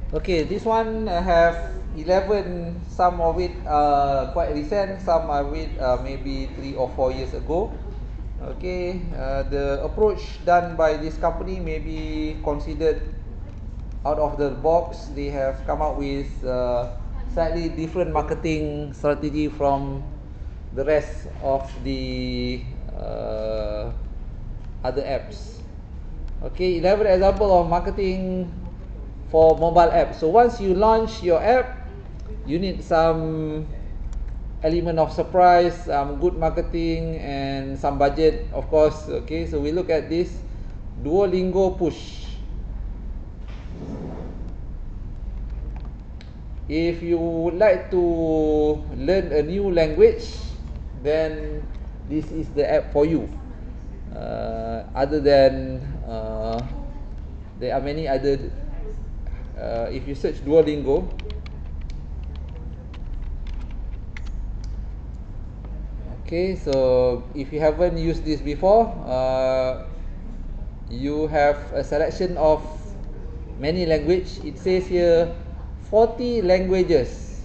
Okay, this one have 11. Some of it quite recent, some of it maybe 3 or 4 years ago. Okay, the approach done by this company may be considered out of the box. They have come up with slightly different marketing strategy from the rest of the other apps. Okay, elaborate example of marketing for mobile app. So once you launch your app, you need some element of surprise, some good marketing, and some budget, of course. Okay, so we look at this Duolingo push. If you would like to learn a new language, then this is the app for you. Other than there are many other. If you search Duolingo, okay, so if you haven't used this before, you have a selection of many language. It says here 40 languages.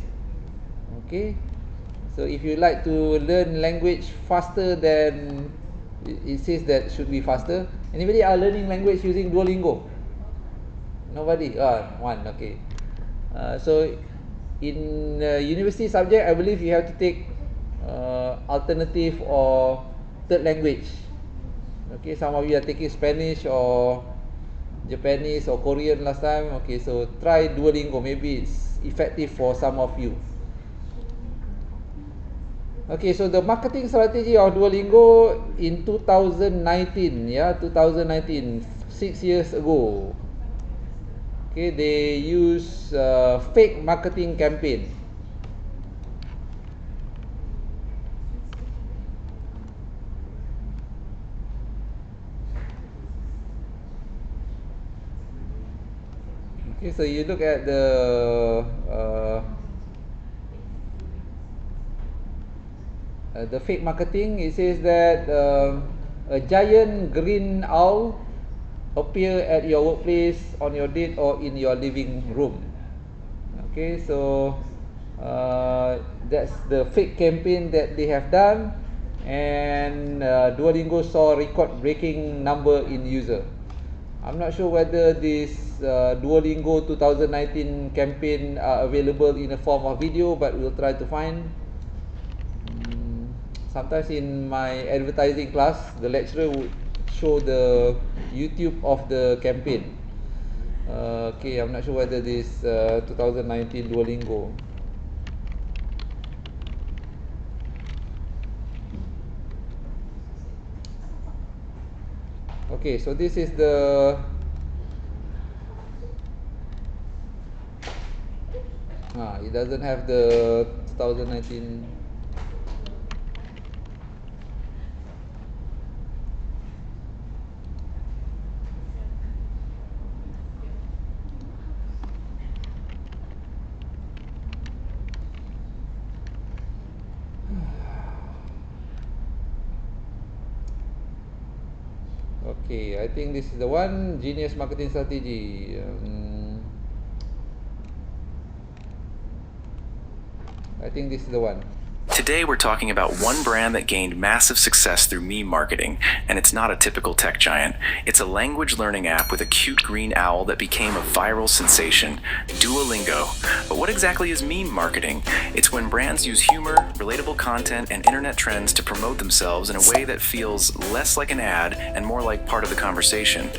Okay, so if you like to learn language faster, then it says that should be faster. Anybody are learning language using Duolingo? Nobody? One. Okay. So in university subject, I believe you have to take alternative or third language. Okay, some of you are taking Spanish or Japanese or Korean last time. Okay, so try Duolingo. Maybe it's effective for some of you. Okay, so the marketing strategy of Duolingo in 2019, 2019, 6 years ago. Okay, they use fake marketing campaign. Okay, so you look at the fake marketing. It says that a giant green owl appear at your workplace, on your date, or in your living room. Okay, so that's the fake campaign that they have done, and Duolingo saw record-breaking number in user. I'm not sure whether this Duolingo 2019 campaign are available in a form of video, but we'll try to find. Sometimes in my advertising class, the lecturer would show the YouTube of the campaign. Okay, I'm not sure whether this 2019 Duolingo. Okay, so this is the it doesn't have the 2019. Okay, I think this is the one, genius marketing strategy. I think this is the one. Today, we're talking about one brand that gained massive success through meme marketing, and it's not a typical tech giant. It's a language learning app with a cute green owl that became a viral sensation, Duolingo. But what exactly is meme marketing? It's when brands use humor, relatable content, and internet trends to promote themselves in a way that feels less like an ad and more like part of the conversation.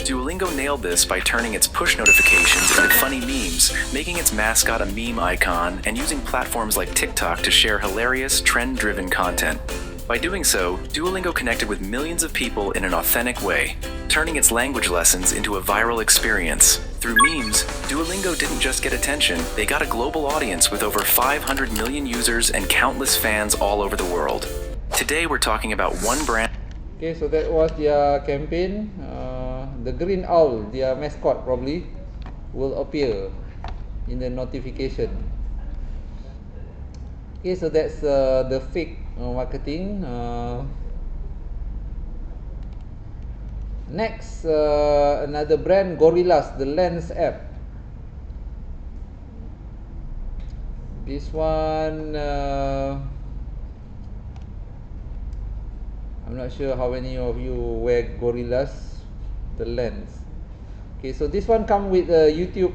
Duolingo nailed this by turning its push notifications into funny memes, making its mascot a meme icon, and using platforms like TikTok to share hilarious, trend-driven content. By doing so, Duolingo connected with millions of people in an authentic way, turning its language lessons into a viral experience. Through memes, Duolingo didn't just get attention, they got a global audience with over 500 million users and countless fans all over the world. Today we're talking about one brand. Okay, so that was their campaign. The green owl, their mascot probably, will appear in the notification. Okay, so that's the fake marketing. Next, another brand, Gorillas, the Lens app. This one, I'm not sure how many of you wear gorillas, the lens. Okay, so this one come with a YouTube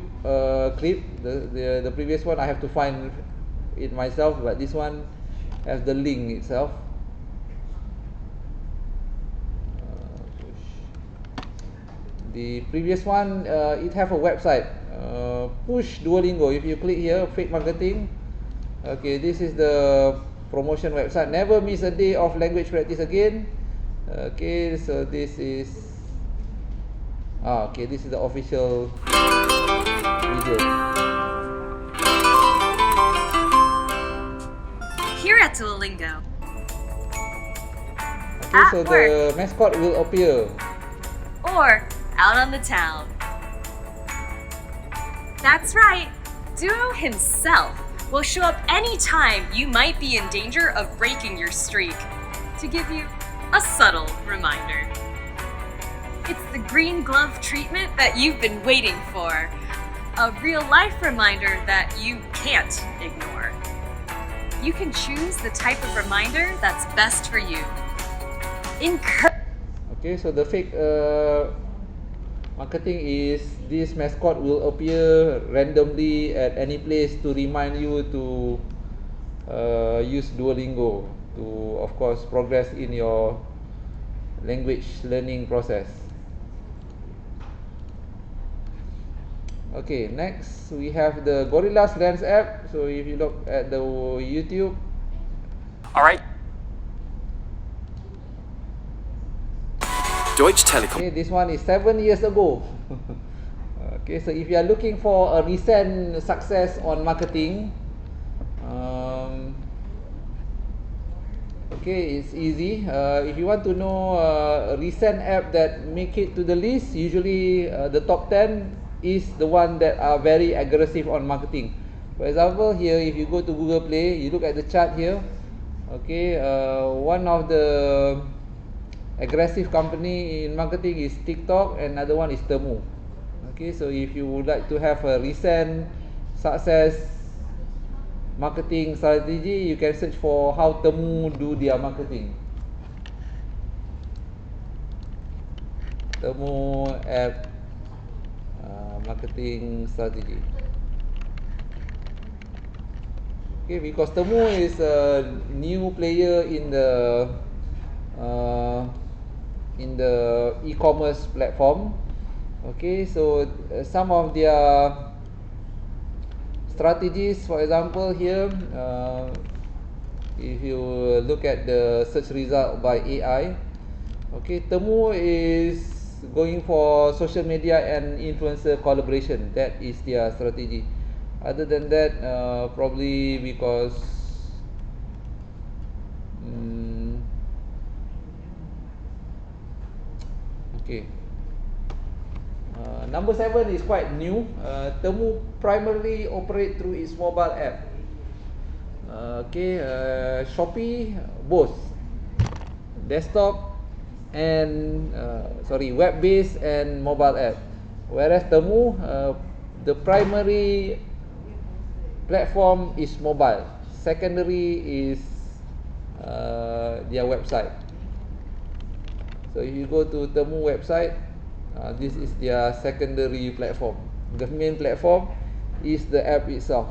clip. The previous one I have to find it myself, but this one has the link itself. The previous one, it have a website, push Duolingo. If you click here, fake marketing. Okay, this is the promotion website. Never miss a day of language practice again. Okay, so this is okay, this is the official video. Here at Duolingo. Okay, so the mascot will appear. Or out on the town. That's right. Duo himself will show up anytime you might be in danger of breaking your streak to give you a subtle reminder. It's the green glove treatment that you've been waiting for. A real-life reminder that you can't ignore. You can choose the type of reminder that's best for you. Okay, so the fake marketing is this mascot will appear randomly at any place to remind you to use Duolingo to, of course, progress in your language learning process. Okay, next we have the Gorillas Lens app. So if you look at the YouTube. All right. Deutsche Telekom. Okay, this one is 7 years ago. Okay, so if you are looking for a recent success on marketing, okay, it's easy. If you want to know a recent app that make it to the list, usually the top 10 is the one that are very aggressive on marketing. For example, here if you go to Google Play, you look at the chart here. Okay, one of the aggressive company in marketing is TikTok, and another one is Temu. Okay, so if you would like to have a recent success marketing strategy, you can search for how Temu do their marketing. Temu app marketing strategy. Okay, because Temu is a new player in the e-commerce platform. Okay, so some of their strategies, for example, here, if you look at the search result by AI, okay, Temu is going for social media and influencer collaboration. That is their strategy. Other than that, probably because okay, number 7 is quite new. Temu primarily operate through its mobile app. Okay, Shopee both desktop and web-based and mobile app, whereas Temu, the primary platform is mobile, secondary is their website. So if you go to Temu website, this is their secondary platform. The main platform is the app itself.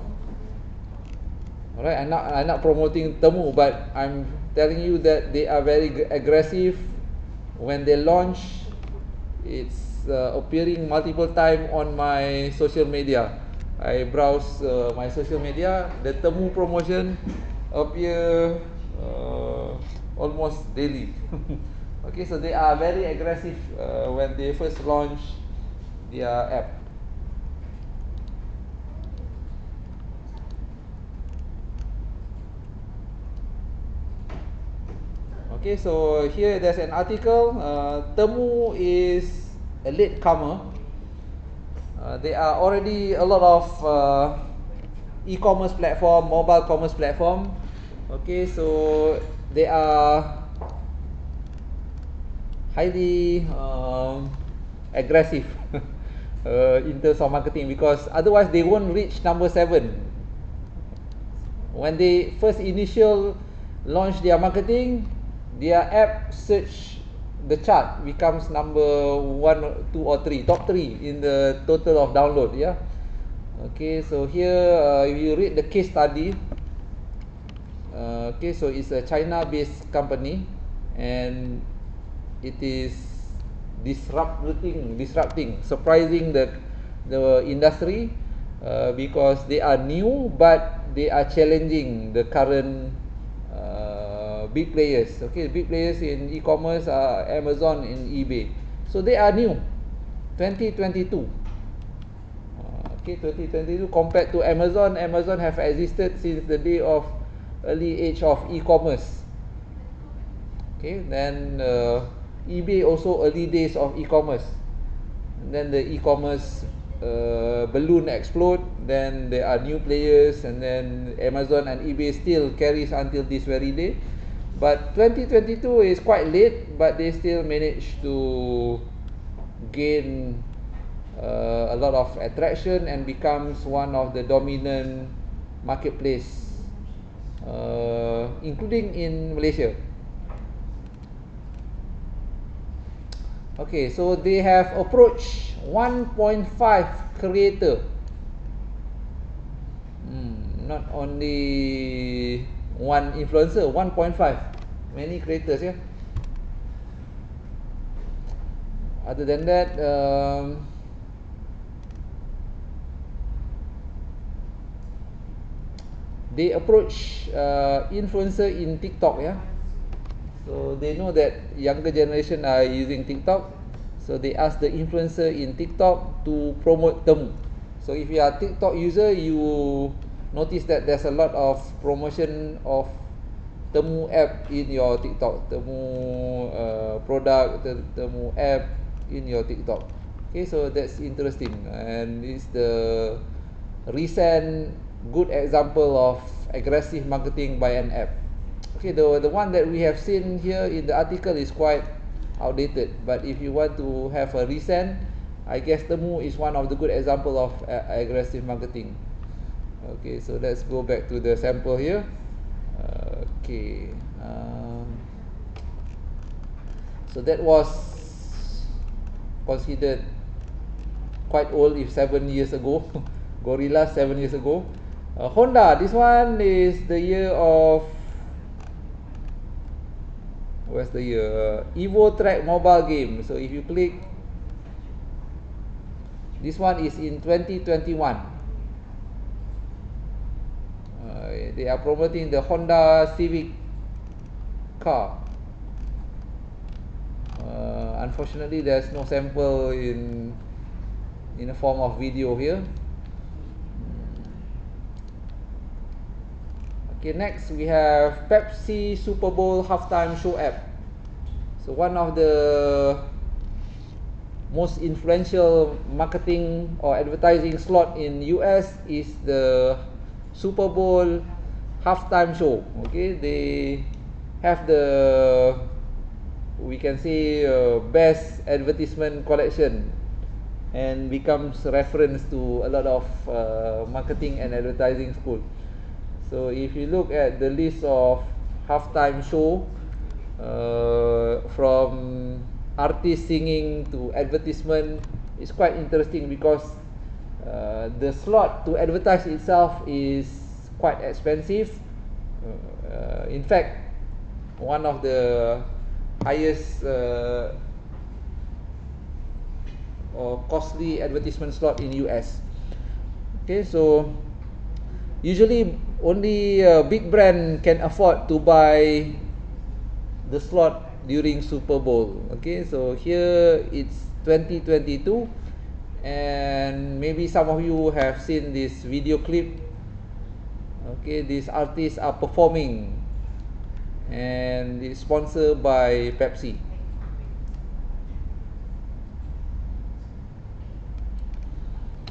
Alright, I'm not promoting Temu, but I'm telling you that they are very aggressive. When they launch, it's appearing multiple times on my social media. I browse my social media, the Temu promotion appear almost daily. Okay, so they are very aggressive when they first launch their app. Okay, so here there's an article. Temu is a latecomer. There are already a lot of e-commerce platform, mobile commerce platform. Okay, so they are highly aggressive in terms of marketing, because otherwise they won't reach number 7. when they first initial launch their marketing, their app search the chart becomes number 1, 2 or 3, top 3 in the total of download. Yeah. Okay, so here if you read the case study, okay, so it's a China-based company, and it is disrupting, surprising the industry, because they are new, but they are challenging the current big players. Okay, big players in e-commerce are Amazon and eBay. So they are new, 2022. Okay, 2022 compared to Amazon. Amazon have existed since the day of early age of e-commerce. Okay, then eBay also early days of e-commerce. And then the e-commerce balloon explode. Then there are new players, and then Amazon and eBay still carries until this very day. But 2022 is quite late, but they still managed to gain a lot of attraction and becomes one of the dominant marketplace, including in Malaysia. Okay, so they have approached 1.5 creator. Not only one influencer, 1.5. Many creators, yeah. Other than that, they approach influencer in TikTok, yeah. So they know that younger generation are using TikTok, so they ask the influencer in TikTok to promote Temu. So if you are a TikTok user, you notice that there's a lot of promotion of Temu app in your TikTok, Temu product, Temu app in your TikTok. Okay, so that's interesting, and it's the recent good example of aggressive marketing by an app. Okay, the one that we have seen here in the article is quite outdated, but if you want to have a recent, I guess Temu is one of the good example of aggressive marketing. Okay, so let's go back to the sample here. Okay, so that was considered quite old if 7 years ago. Gorilla 7 years ago. Honda, this one is the year of, where's the year? Evo Track mobile game. So if you click, this one is in 2021. They are promoting the Honda Civic car. Unfortunately, there's no sample in a form of video here. Okay, next we have Pepsi Super Bowl halftime show app. So one of the most influential marketing or advertising slot in US is the Super Bowl halftime show. Okay, they have the, we can say, best advertisement collection, and becomes reference to a lot of marketing and advertising school. So if you look at the list of halftime show, from artists singing to advertisement, it's quite interesting because the slot to advertise itself is quite expensive. In fact, one of the highest or costly advertisement slot in US. Okay, so usually only a big brand can afford to buy the slot during Super Bowl. Okay, so here it's 2022, and maybe some of you have seen this video clip. Okay, these artists are performing, and it's sponsored by Pepsi.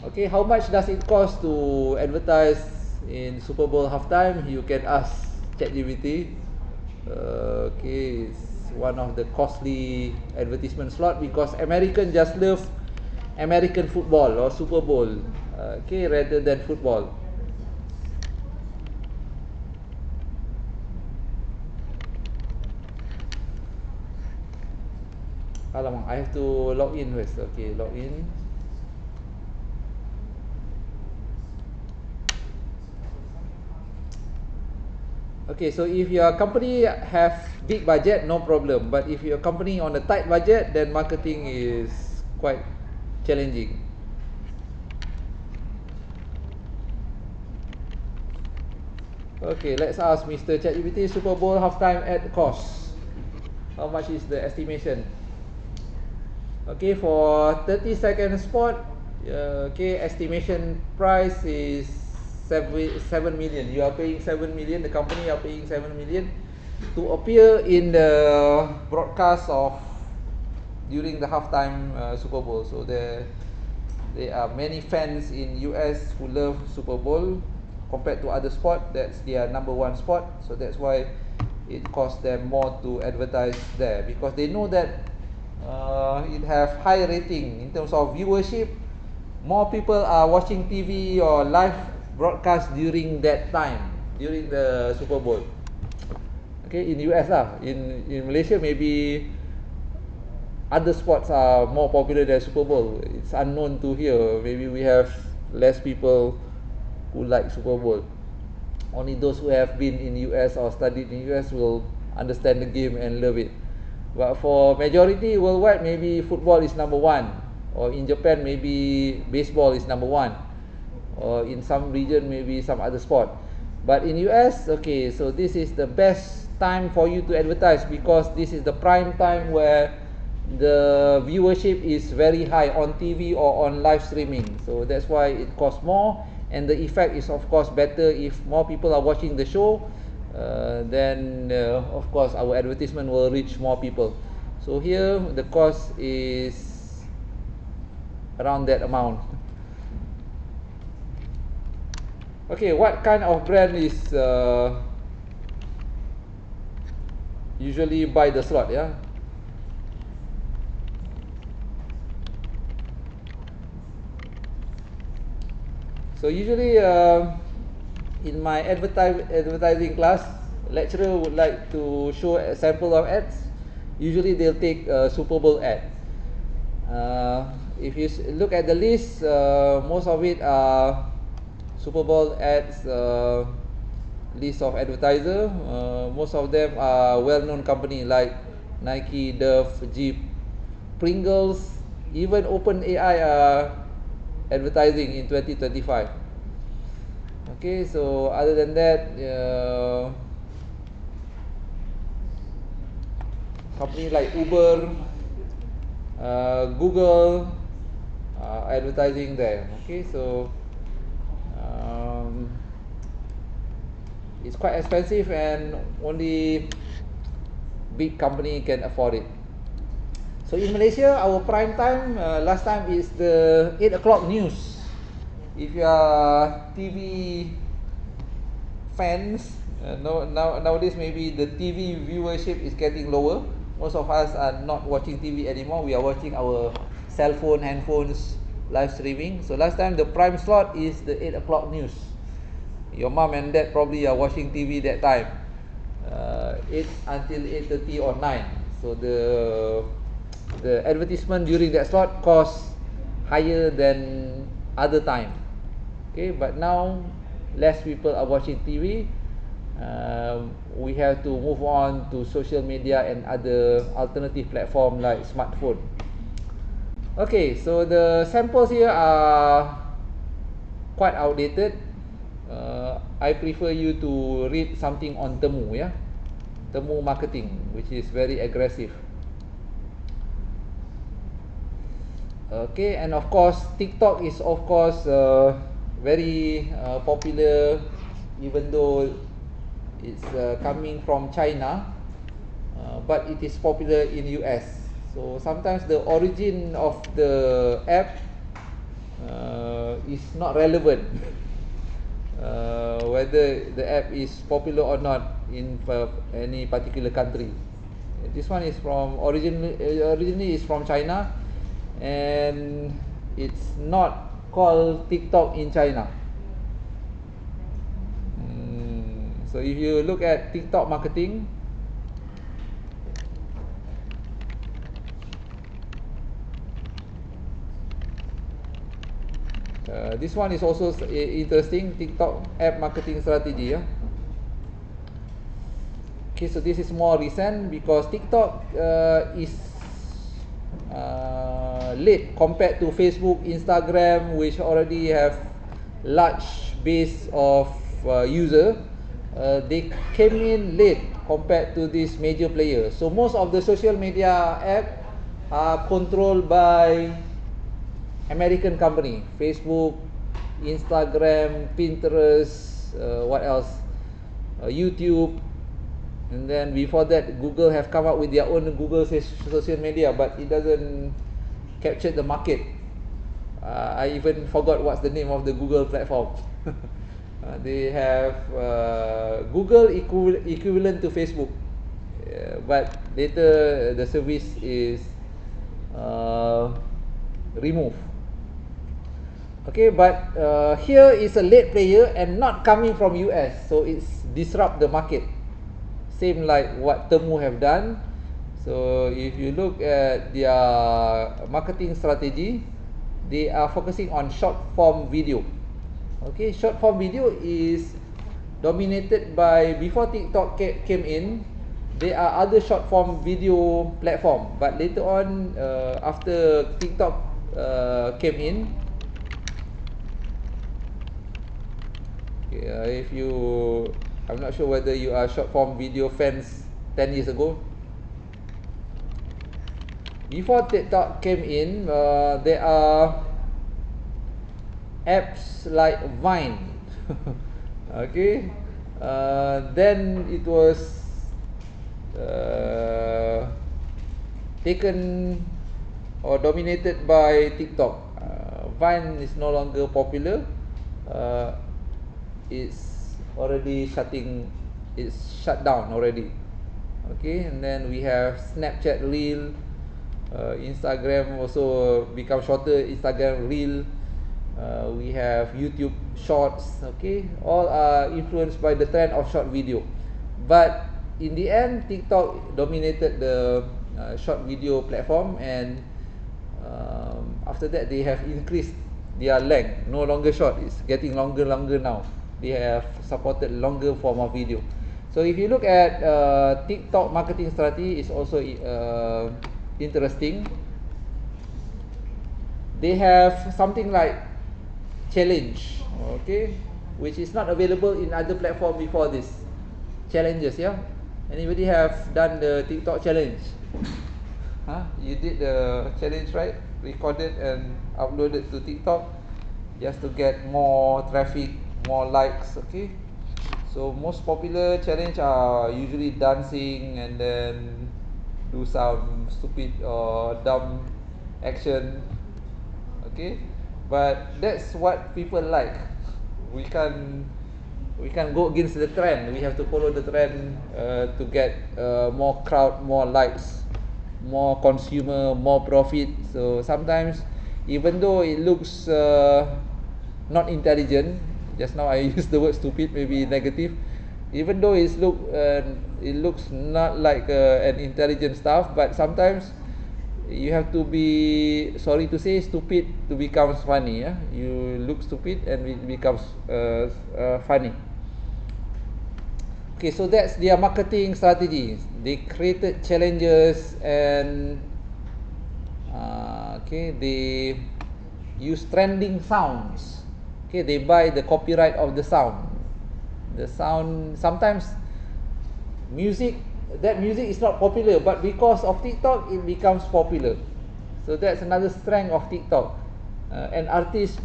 Okay, how much does it cost to advertise in Super Bowl halftime? You can ask ChatGPT. Okay, it's one of the costly advertisement slot because Americans just love American football or Super Bowl, okay, rather than football. Alamak, I have to log in first. Okay, log in. Okay, so if your company have big budget, no problem. But if your company on a tight budget, then marketing is quite challenging. Okay, let's ask Mr. ChatGPT, Super Bowl halftime ad cost. How much is the estimation? Okay, for 30-second spot, okay, estimation price is 7 million. You are paying 7 million, the company are paying 7 million to appear in the broadcast of during the halftime Super Bowl. So there are many fans in US who love Super Bowl compared to other sport. That's their number one sport. So that's why it costs them more to advertise there, because they know that it have high rating in terms of viewership. More people are watching TV or live broadcast during that time, during the Super Bowl. Okay, in US lah. In Malaysia maybe other sports are more popular than Super Bowl. It's unknown to here. Maybe we have less people who like Super Bowl. Only those who have been in US or studied in US will understand the game and love it. But for majority worldwide, maybe football is number one, or in Japan maybe baseball is number one, or in some region maybe some other sport. But in US, okay, so this is the best time for you to advertise, because this is the prime time where the viewership is very high on TV or on live streaming. So that's why it costs more, and the effect is of course better if more people are watching the show. Then of course our advertisement will reach more people. So here the cost is around that amount. Okay, what kind of brand is usually buy the slot? Yeah. So usually in my advertising class, lecturer would like to show a sample of ads. Usually they'll take a Super Bowl ad. If you look at the list, most of it are Super Bowl ads, list of advertiser. Most of them are well-known company like Nike, Dove, Jeep, Pringles, even OpenAI are advertising in 2025. Okay, so other than that, company like Uber, Google advertising there. Okay, so it's quite expensive and only big company can afford it. So in Malaysia, our prime time last time is the 8 o'clock news. If you are TV fans, nowadays maybe the TV viewership is getting lower. Most of us are not watching TV anymore. We are watching our cell phone, handphones, live streaming. So last time the prime slot is the 8 o'clock news. Your mom and dad probably are watching TV that time, 8 until 8:30 or 9. So the advertisement during that slot costs higher than other time. Okay, but now less people are watching TV. We have to move on to social media and other alternative platform like smartphone. Okay, so the samples here are quite outdated. I prefer you to read something on Temu, yeah, Temu marketing, which is very aggressive. Okay, and of course TikTok is of course very popular, even though it's coming from China, but it is popular in US. So sometimes the origin of the app is not relevant, whether the app is popular or not in any particular country. This one is from originally is from China, and it's not called TikTok in China. So if you look at TikTok marketing, This one is also interesting, TikTok app marketing strategy. Okay, so this is more recent because TikTok is late compared to Facebook, Instagram, which already have large base of user. They came in late compared to this major player. So most of the social media app are controlled by American company, Facebook, Instagram, Pinterest, what else? YouTube, and then before that, Google have come up with their own Google social media, but it doesn't capture the market. I even forgot what's the name of the Google platform. They have Google equivalent to Facebook, but later the service is removed. Okay, but here is a late player and not coming from US, so it's disrupt the market. Same like what Temu have done. So if you look at their marketing strategy, they are focusing on short form video. Okay, short form video is dominated by, before TikTok came in, there are other short form video platform, but later on after TikTok came in, okay, if you, I'm not sure whether you are short form video fans 10 years ago. Before TikTok came in, there are apps like Vine. Okay, then it was taken or dominated by TikTok. Vine is no longer popular. It's already it's shut down already. Okay, and then we have Snapchat Reel, Instagram also become shorter, Instagram Reel. We have YouTube Shorts. Okay, all are influenced by the trend of short video. But in the end, TikTok dominated the short video platform, and after that they have increased their length. No longer short, it's getting longer now. They have supported longer form of video. So if you look at TikTok marketing strategy, is also interesting. They have something like challenge, okay, which is not available in other platform before this. Challenges, yeah. Anybody have done the TikTok challenge? You did the challenge, right? Recorded and uploaded to TikTok just to get more traffic, more likes. Okay, so most popular challenge are usually dancing and then do some stupid or dumb action. Okay, but that's what people like. We can't go against the trend. We have to follow the trend to get more crowd, more likes, more consumer, more profit. So sometimes, even though it looks not intelligent, just now I used the word stupid, maybe negative. Even though it looks not like an intelligent stuff, but sometimes you have to be, sorry to say, stupid to become funny. You look stupid and it becomes funny. Okay, so that's their marketing strategy. They created challenges and they use trending sounds. Okay, they buy the copyright of the sound. The sound, sometimes that music is not popular, but because of TikTok it becomes popular. So that's another strength of TikTok. An artist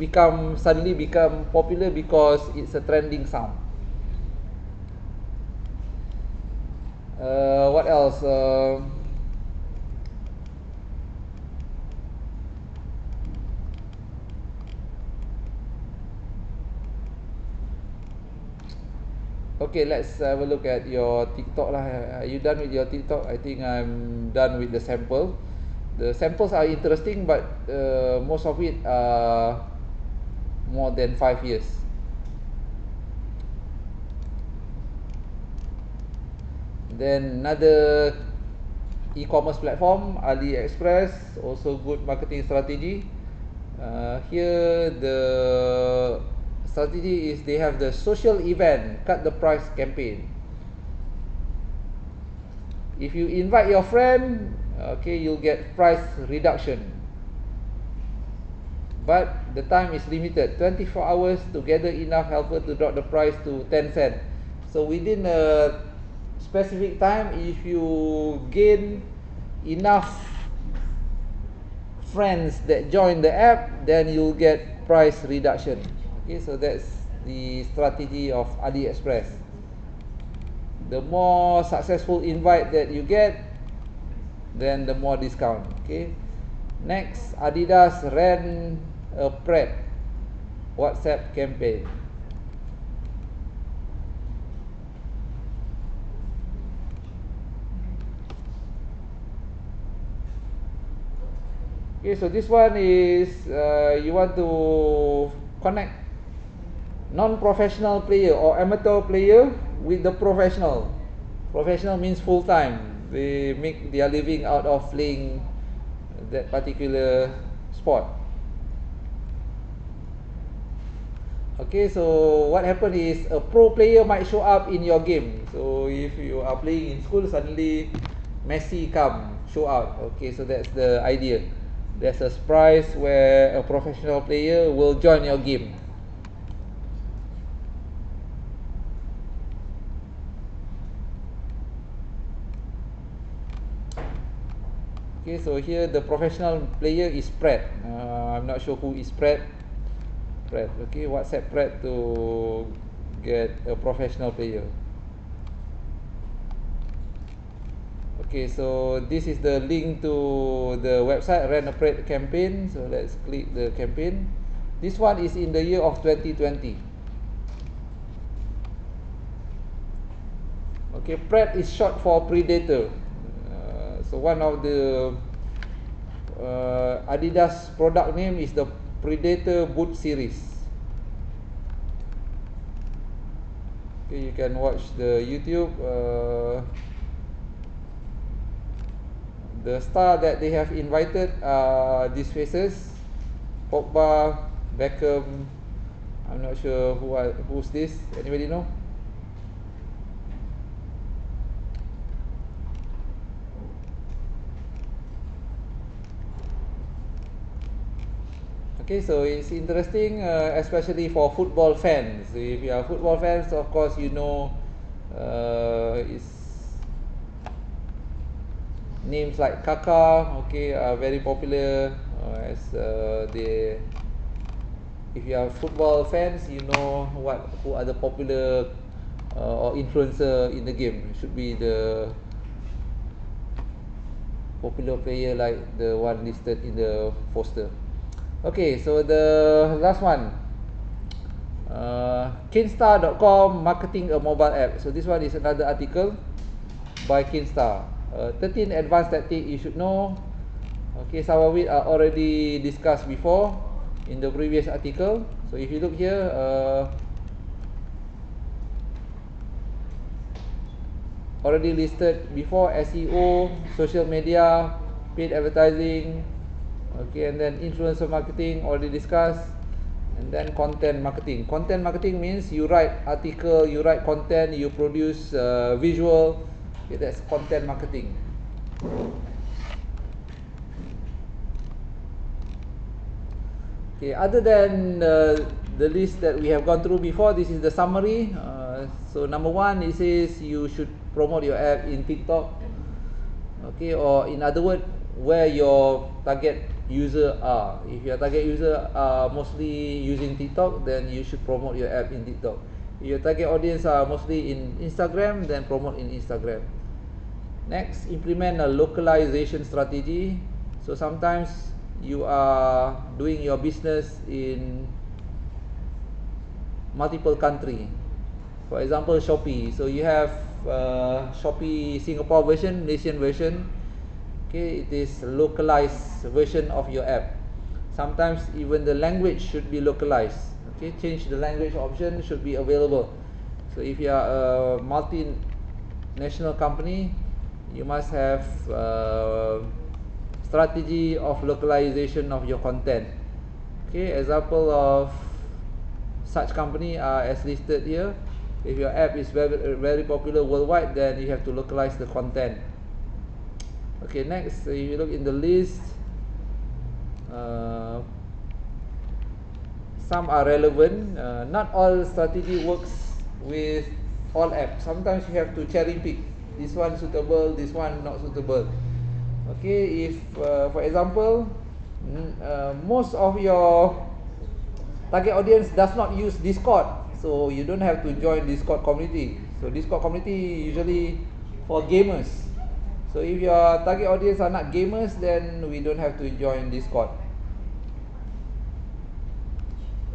suddenly become popular because it's a trending sound. What else? Okay, let's have a look at your TikTok lah. Are you done with your TikTok? I think I'm done with the sample. The samples are interesting, but most of it are more than 5 years. Then another e-commerce platform, AliExpress, also good marketing strategy. Here the strategy is they have the social event cut the price campaign. If you invite your friend, okay, you'll get price reduction, but the time is limited, 24 hours to gather enough helper to drop the price to 10 cents. So within a specific time, if you gain enough friends that join the app, then you'll get price reduction. Okay, so that's the strategy of AliExpress. The more successful invite that you get, then the more discount. Okay, next, Adidas ran a Pret WhatsApp campaign. Okay, so this one is you want to connect non-professional player or amateur player with the professional. Professional means full time. They make their living out of playing that particular sport. Okay, so what happened is a pro player might show up in your game. So if you are playing in school, suddenly Messi come show up. Okay, so that's the idea. There's a surprise where a professional player will join your game. Okay, so here the professional player is Pret. I'm not sure who is Pret. Okay, WhatsApp Pret to get a professional player. Okay, so this is the link to the website Ran a Pret campaign. So let's click the campaign. This one is in the year of 2020. Okay, Pret is short for Predator. So one of the Adidas product name is the Predator boot series. Okay, you can watch the YouTube. The star that they have invited are these faces: Pogba, Beckham. I'm not sure who's this. Anybody know? Okay, so it's interesting, especially for football fans. If you are football fans, of course, you know it's names like Kaka. Okay, are very popular as they. If you are football fans, you know who are the popular or influencer in the game. It should be the popular player like the one listed in the poster. Okay, so the last one, Kinstar.com marketing a mobile app. So this one is another article by Kinstar. 13 advanced tactics you should know. Okay, some of it are already discussed before in the previous article. So if you look here, already listed before: SEO, social media, paid advertising. Okay, and then influencer marketing already discussed, and then content marketing. Content marketing means you write article, you write content, you produce visual. Okay, that's content marketing. Okay, other than the list that we have gone through before, this is the summary. So number one, it says you should promote your app in TikTok. Okay, or in other words, where your target user are. If your target user are mostly using TikTok, then you should promote your app in TikTok. If your target audience are mostly in Instagram, then promote in Instagram. Next, implement a localization strategy. So sometimes you are doing your business in multiple country. For example, Shopee. So you have Shopee Singapore version, Malaysian version. Okay, it is localized version of your app. Sometimes even the language should be localized. Okay, change the language option should be available. So if you are a multinational company, you must have strategy of localization of your content. Okay, example of such company are as listed here. If your app is very popular worldwide, then you have to localize the content. Okay, next, if you look in the list, some are relevant. Not all strategy works with all apps. Sometimes you have to cherry pick. This one suitable, this one not suitable. Okay, if for example, most of your target audience does not use Discord, so you don't have to join Discord community. So Discord community usually for gamers. So if your target audience are not gamers, then we don't have to join Discord.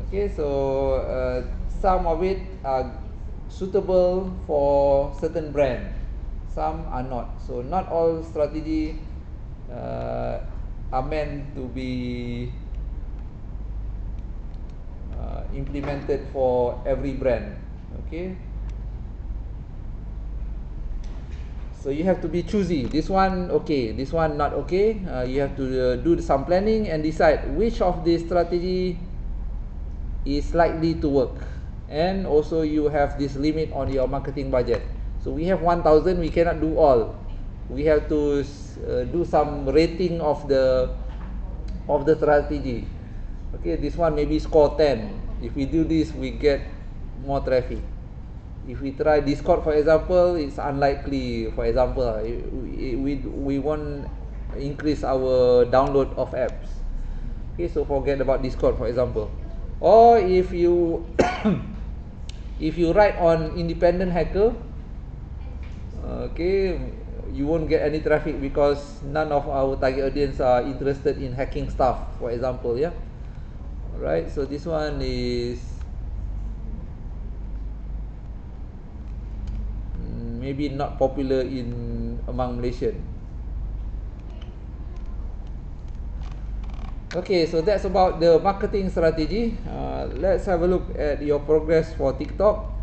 Okay, so some of it are suitable for certain brand, some are not. So not all strategy are meant to be implemented for every brand. Okay, so you have to be choosy. This one okay, this one not okay. You have to do some planning and decide which of the strategy is likely to work. And also you have this limit on your marketing budget. So we have 1,000, we cannot do all. We have to do some rating of the strategy. Okay, this one maybe score 10. If we do this, we get more traffic. If we try Discord, for example, it's unlikely. For example, we won't increase our download of apps. Okay, so forget about Discord, for example. Or if you if you write on independent hacker, okay, you won't get any traffic because none of our target audience are interested in hacking stuff, for example. Yeah, alright, so this one is maybe not popular in among Malaysian. Okay, so that's about the marketing strategy. Let's have a look at your progress for TikTok.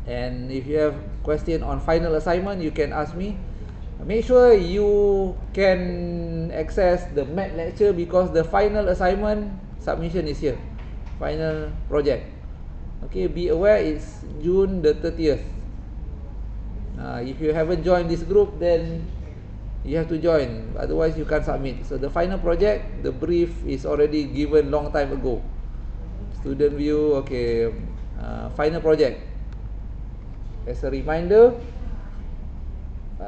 And if you have question on final assignment, you can ask me. Make sure you can access the math lecture because the final assignment submission is here. Final project. Okay, be aware it's June the 30th. If you haven't joined this group, then you have to join, otherwise you can't submit. So the final project, the brief is already given long time ago. Student view, okay, final project. As a reminder,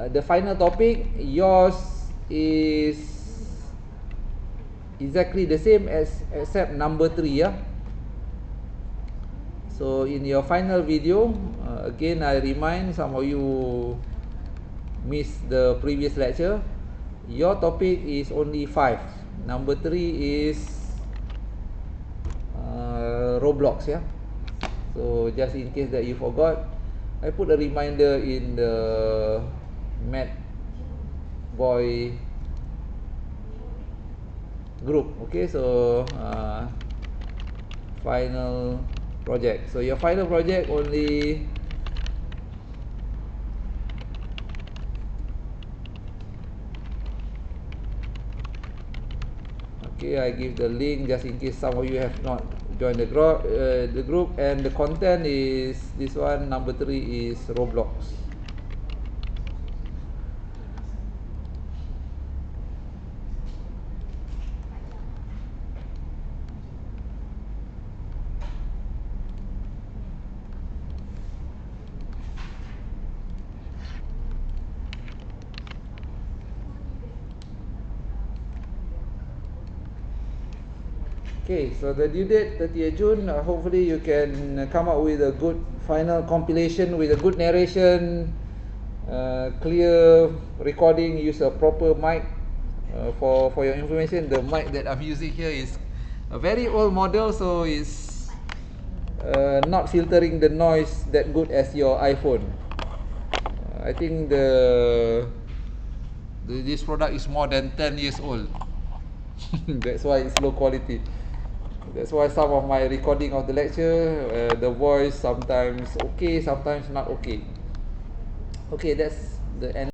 the final topic, yours is exactly the same as except number 3, yeah. So in your final video, again I remind some of you missed the previous lecture. Your topic is only 5. Number 3 is Roblox, yeah. So just in case that you forgot, I put a reminder in the Math Boy group. Okay, so final project. So your final project only okay, I give the link just in case some of you have not joined the group, and the content is this one. Number 3 is Roblox. Okay, so the due date 30th June. Hopefully you can come up with a good final compilation with a good narration, clear recording. Use a proper mic. For your information, the mic that I'm using here is a very old model, so it's not filtering the noise that good as your iPhone. I think this product is more than 10 years old. That's why it's low quality. That's why some of my recording of the lecture, the voice sometimes okay, sometimes not okay. Okay, that's the end.